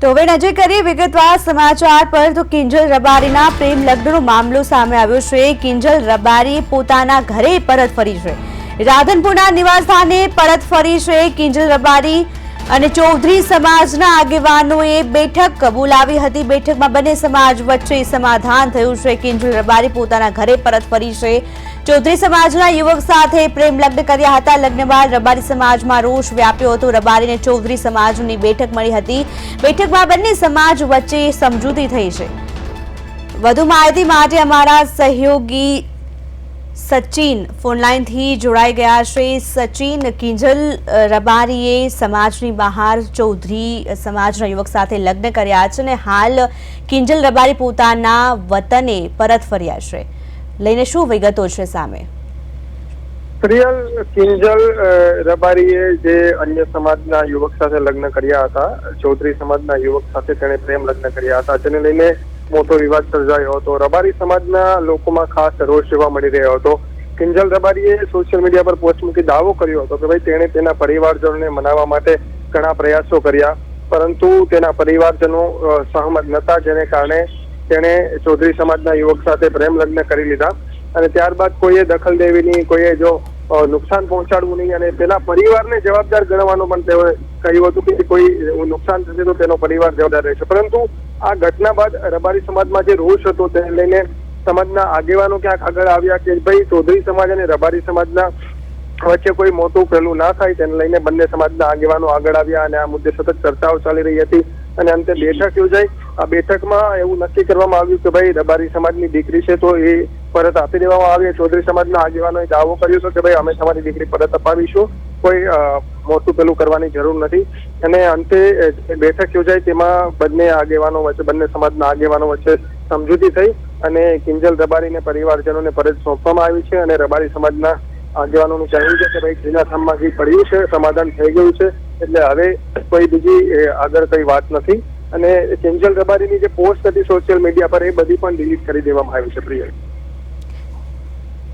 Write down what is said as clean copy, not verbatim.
તો હવે નજર કરીએ વિગતવાર સમાચાર પર। તો કિંજલ રબારીના પ્રેમ લગ્નનો મામલો સામે આવ્યો છે। કિંજલ રબારી પોતાના ઘરે પરત ફરી છે। રાધનપુરના નિવાસસ્થાને પરત ફરી છે કિંજલ રબારી અને ચૌધરી સમાજના આગેવાનોએ બેઠક બોલાવી હતી। બેઠકમાં બંને સમાજ વચ્ચે સમાધાન થયું છે। કિંજલ રબારી પોતાના ઘરે પરત ફરી છે। ચૌધરી સમાજના યુવક સાથે પ્રેમ લગ્ન કર્યા હતા। લગ્ન બાદ રબારી સમાજમાં રોષ વ્યાપ્યો હતો। રબારીને ચૌધરી સમાજની બેઠક મળી હતી। બેઠકમાં બંને સમાજ વચ્ચે સમજૂતી થઈ છે। વધુ માહિતી માટે અમારા સહયોગી સચિન ફોનલાઈનથી જોડાઈ ગયા છે। સચિન, કિંજલ રબારીએ સમાજની બહાર ચૌધરી સમાજના યુવક સાથે લગ્ન કર્યા છે અને હાલ કિંજલ રબારી પોતાના વતને પરત ફર્યા છે। લઈને શું વિગતો છે સામે? પ્રિયલ, કિંજલ રબારીએ જે અન્ય સમાજના યુવક સાથે લગ્ન કર્યા હતા, ચૌધરી સમાજના યુવક સાથે તેણે પ્રેમ લગ્ન કર્યા હતા, તેને લઈને મોટો વિવાદ સર્જાયો હતો। રબારી સમાજના લોકોમાં ખાસ રોષ જોવા મળી રહ્યો હતો। કિંજલ રબારીએ સોશિયલ મીડિયા પર પોસ્ટ મૂકી દાવો કર્યો હતો કે ભાઈ તેણે તેના પરિવારજનોને મનાવવા માટે ઘણા પ્રયાસો કર્યા, પરંતુ તેના પરિવારજનો સહમત નહોતા, જેને કારણે તેણે ચૌધરી સમાજના યુવક સાથે પ્રેમ લગ્ન કરી લીધા અને ત્યારબાદ કોઈએ દખલ દેવી નહીં, કોઈએ જો નુકસાન પહોંચાડવું નહીં અને તેના પરિવારને જવાબદાર ગણવાનું પણ તેઓએ કહ્યું હતું કે કોઈ નુકસાન થશે તો તેનો પરિવાર જવાબદાર રહેશે। પરંતુ આ ઘટના બાદ રબારી સમાજમાં જે રોષ હતો તેને લઈને સમાજના આગેવાનો ક્યાંક આગળ આવ્યા કે ભાઈ ચૌધરી સમાજ અને રબારી સમાજના વચ્ચે કોઈ મોટું પેલું ના થાય, તેને લઈને બંને સમાજના આગેવાનો આગળ આવ્યા અને આ મુદ્દે સતત ચર્ચાઓ ચાલી રહી હતી અને અંતે બેઠક યોજાઈ। આ બેઠકમાં એવું નક્કી કરવામાં આવ્યું કે ભાઈ રબારી સમાજની દીકરી છે તો એ પરત આપી દેવામાં આવે। ચૌધરી સમાજના આગેવાનોએ દાવો કર્યો હતો કે ભાઈ અમે તમારી દીકરી પરત અપાવીશું, કોઈ મોટું પેલું કરવાની જરૂર નથી અને અંતે બેઠક યોજાઈ તેમાં બંને આગેવાનો વચ્ચે, બંને સમાજના આગેવાનો વચ્ચે સમજૂતી થઈ અને કિંજલ રબારીને પરિવારજનોને પરત સોંપવામાં આવી છે અને રબારી સમાજના આગેવાનોનું કહેવું છે કે ભાઈ જેના થામમાં જે પડ્યું છે સમાધાન થઈ ગયું છે, એટલે હવે કોઈ બીજી આગળ કઈ વાત નથી અને કિંજલ રબારીની જે પોસ્ટ હતી સોશિયલ મીડિયા પર એ બધી પણ ડિલીટ કરી દેવામાં આવી છે। પ્રિય।